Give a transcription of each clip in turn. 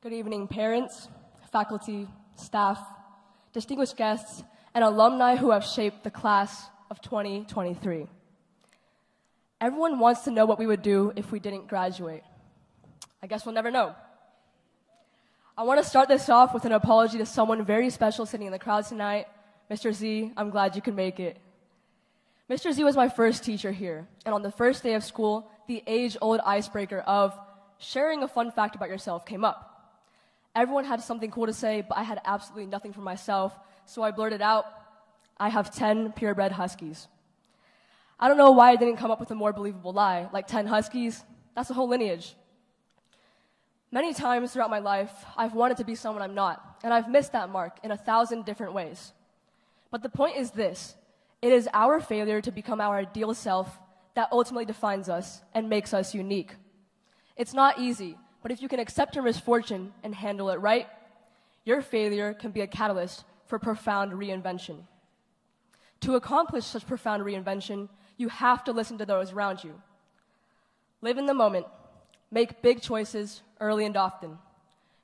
Good evening, parents, faculty, staff, distinguished guests, and alumni who have shaped the class of 2023. Everyone wants to know what we would do if we didn't graduate. I guess we'll never know. I want to start this off with an apology to someone very special sitting in the crowd tonight. Mr. Z, I'm glad you could make it. Mr. Z was my first teacher here, and on the first day of school, the age-old icebreaker of sharing a fun fact about yourself came up. Everyone had something cool to say, but I had absolutely nothing for myself, so I blurted out, I have 10 purebred huskies. I don't know why I didn't come up with a more believable lie, like 10 huskies. That's a whole lineage. Many times throughout my life, I've wanted to be someone I'm not, and I've missed that mark in 1,000 different ways. But the point is this: it is our failure to become our ideal self that ultimately defines us and makes us unique. It's not easy, but if you can accept your misfortune and handle it right, your failure can be a catalyst for profound reinvention. To accomplish such profound reinvention, you have to listen to those around you. Live in the moment. Make big choices early and often.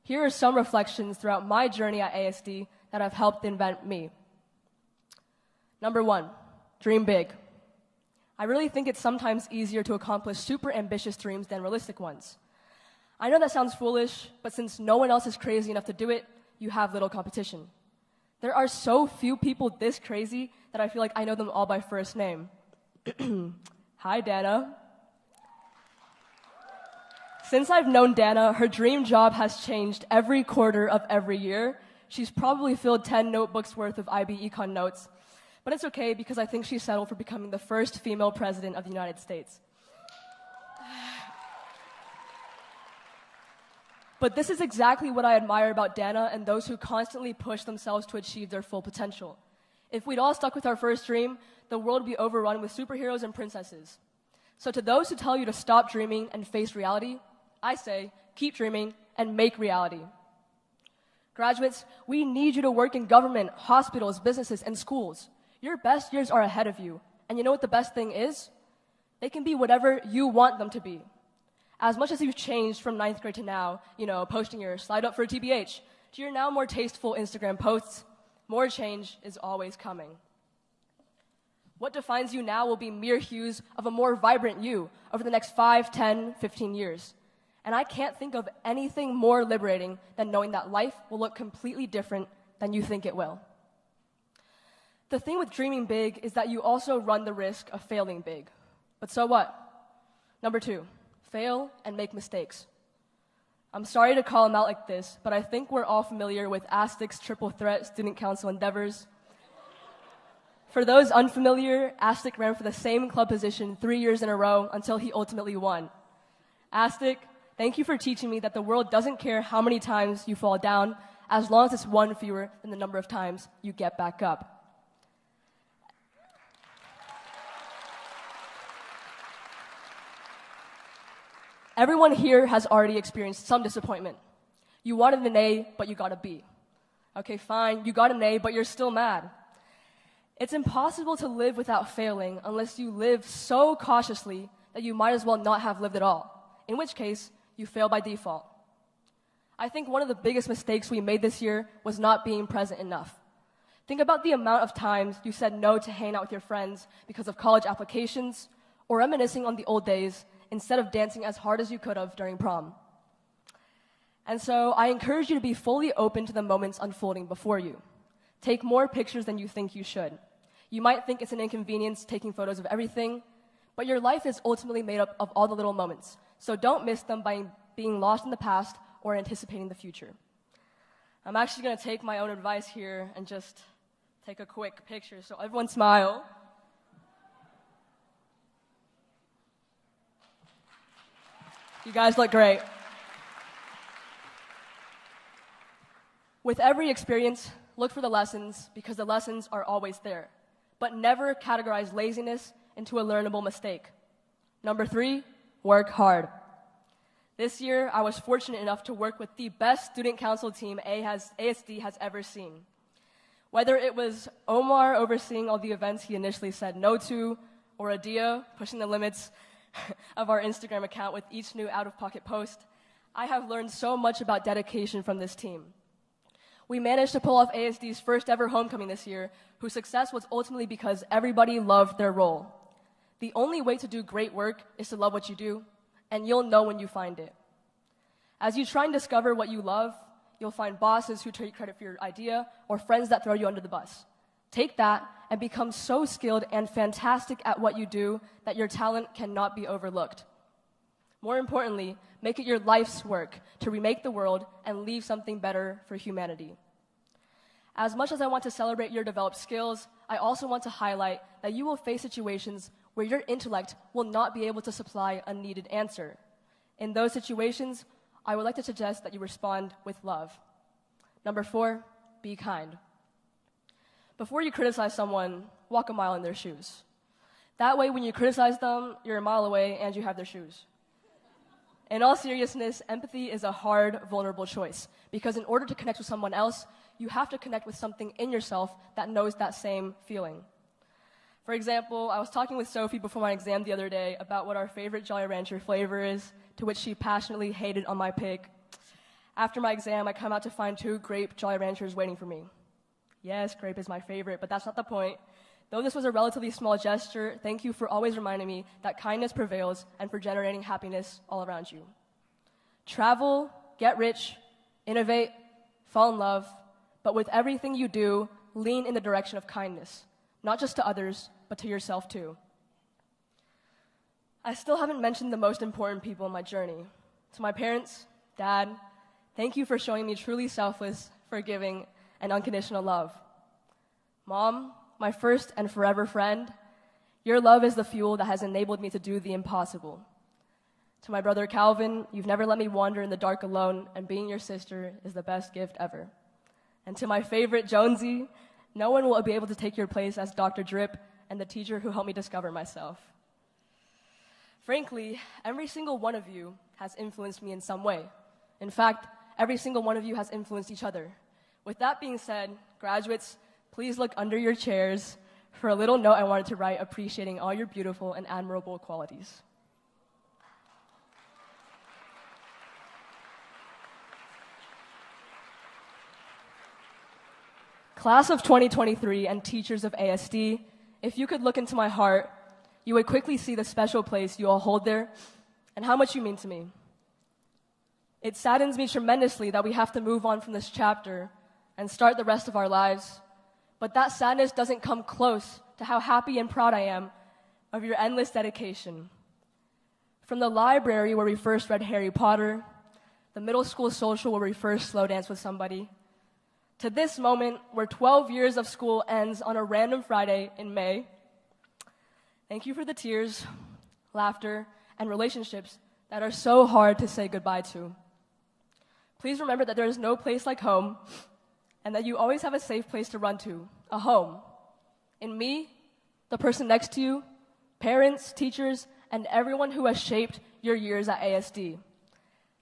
Here are some reflections throughout my journey at ASD that have helped invent me. Number 1, dream big. I really think it's sometimes easier to accomplish super ambitious dreams than realistic ones. I know that sounds foolish, but since no one else is crazy enough to do it, you have little competition. There are so few people this crazy that I feel like I know them all by first name. Hi, Dana. Since I've known Dana, her dream job has changed every quarter of every year. She's probably filled 10 notebooks worth of IB Econ notes, but it's okay because I think she's settled for becoming the first female president of the United States. But this is exactly what I admire about Dana and those who constantly push themselves to achieve their full potential. If we'd all stuck with our first dream, the world would be overrun with superheroes and princesses. So to those who tell you to stop dreaming and face reality, I say, keep dreaming and make reality. Graduates, we need you to work in government, hospitals, businesses, and schools. Your best years are ahead of you. And you know what the best thing is? They can be whatever you want them to be. As much as you've changed from 9th grade to now, posting your slide up for a TBH, to your now more tasteful Instagram posts, more change is always coming. What defines you now will be mere hues of a more vibrant you over the next 5, 10, 15 years. And I can't think of anything more liberating than knowing that life will look completely different than you think it will. The thing with dreaming big is that you also run the risk of failing big. But so what? Number 2, fail and make mistakes. I'm sorry to call them out like this, but I think we're all familiar with ASTIC's triple threat student council endeavors. For those unfamiliar, ASTIC ran for the same club position 3 years in a row until he ultimately won. ASTIC, thank you for teaching me that the world doesn't care how many times you fall down, as long as it's one fewer than the number of times you get back up. Everyone here has already experienced some disappointment. You wanted an A, but you got a B. Okay, fine, you got an A, but you're still mad. It's impossible to live without failing unless you live so cautiously that you might as well not have lived at all, in which case, you fail by default. I think one of the biggest mistakes we made this year was not being present enough. Think about the amount of times you said no to hang out with your friends because of college applications or reminiscing on the old days instead of dancing as hard as you could have during prom. And so I encourage you to be fully open to the moments unfolding before you. Take more pictures than you think you should. You might think it's an inconvenience taking photos of everything, but your life is ultimately made up of all the little moments, so don't miss them by being lost in the past or anticipating the future. I'm actually going to take my own advice here and just take a quick picture, so everyone smile. You guys look great. With every experience, look for the lessons because the lessons are always there. But never categorize laziness into a learnable mistake. Number 3, work hard. This year, I was fortunate enough to work with the best student council team ASD has ever seen. Whether it was Omar overseeing all the events he initially said no to, or Adia pushing the limits of our Instagram account with each new out-of-pocket post, I have learned so much about dedication from this team. We managed to pull off ASD's first ever homecoming this year, whose success was ultimately because everybody loved their role. The only way to do great work is to love what you do, and you'll know when you find it. As you try and discover what you love, you'll find bosses who take credit for your idea or friends that throw you under the bus. Take that and become so skilled and fantastic at what you do that your talent cannot be overlooked. More importantly, make it your life's work to remake the world and leave something better for humanity. As much as I want to celebrate your developed skills, I also want to highlight that you will face situations where your intellect will not be able to supply a needed answer. In those situations, I would like to suggest that you respond with love. Number 4, be kind. Before you criticize someone, walk a mile in their shoes. That way, when you criticize them, you're a mile away and you have their shoes. In all seriousness, empathy is a hard, vulnerable choice because in order to connect with someone else, you have to connect with something in yourself that knows that same feeling. For example, I was talking with Sophie before my exam the other day about what our favorite Jolly Rancher flavor is, to which she passionately hated on my pick. After my exam, I come out to find 2 grape Jolly Ranchers waiting for me. Yes, grape is my favorite, but that's not the point. Though this was a relatively small gesture, thank you for always reminding me that kindness prevails and for generating happiness all around you. Travel, get rich, innovate, fall in love, but with everything you do, lean in the direction of kindness, not just to others, but to yourself too. I still haven't mentioned the most important people in my journey. To my parents, Dad, thank you for showing me truly selfless, forgiving, and unconditional love. Mom, my first and forever friend, your love is the fuel that has enabled me to do the impossible. To my brother Calvin, you've never let me wander in the dark alone, and being your sister is the best gift ever. And to my favorite Jonesy, no one will be able to take your place as Dr. Drip and the teacher who helped me discover myself. Frankly, every single one of you has influenced me in some way. In fact, every single one of you has influenced each other. With that being said, graduates, please look under your chairs for a little note I wanted to write appreciating all your beautiful and admirable qualities. Class of 2023 and teachers of ASD, if you could look into my heart, you would quickly see the special place you all hold there and how much you mean to me. It saddens me tremendously that we have to move on from this chapter and start the rest of our lives, but that sadness doesn't come close to how happy and proud I am of your endless dedication. From the library where we first read Harry Potter, the middle school social where we first slow danced with somebody, to this moment where 12 years of school ends on a random Friday in May. Thank you for the tears, laughter, and relationships that are so hard to say goodbye to. Please remember that there is no place like home, and that you always have a safe place to run to, a home. In me, the person next to you, parents, teachers, and everyone who has shaped your years at ASD.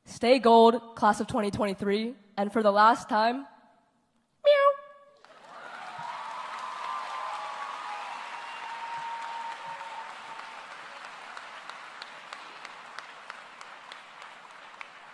Stay gold, class of 2023, and for the last time,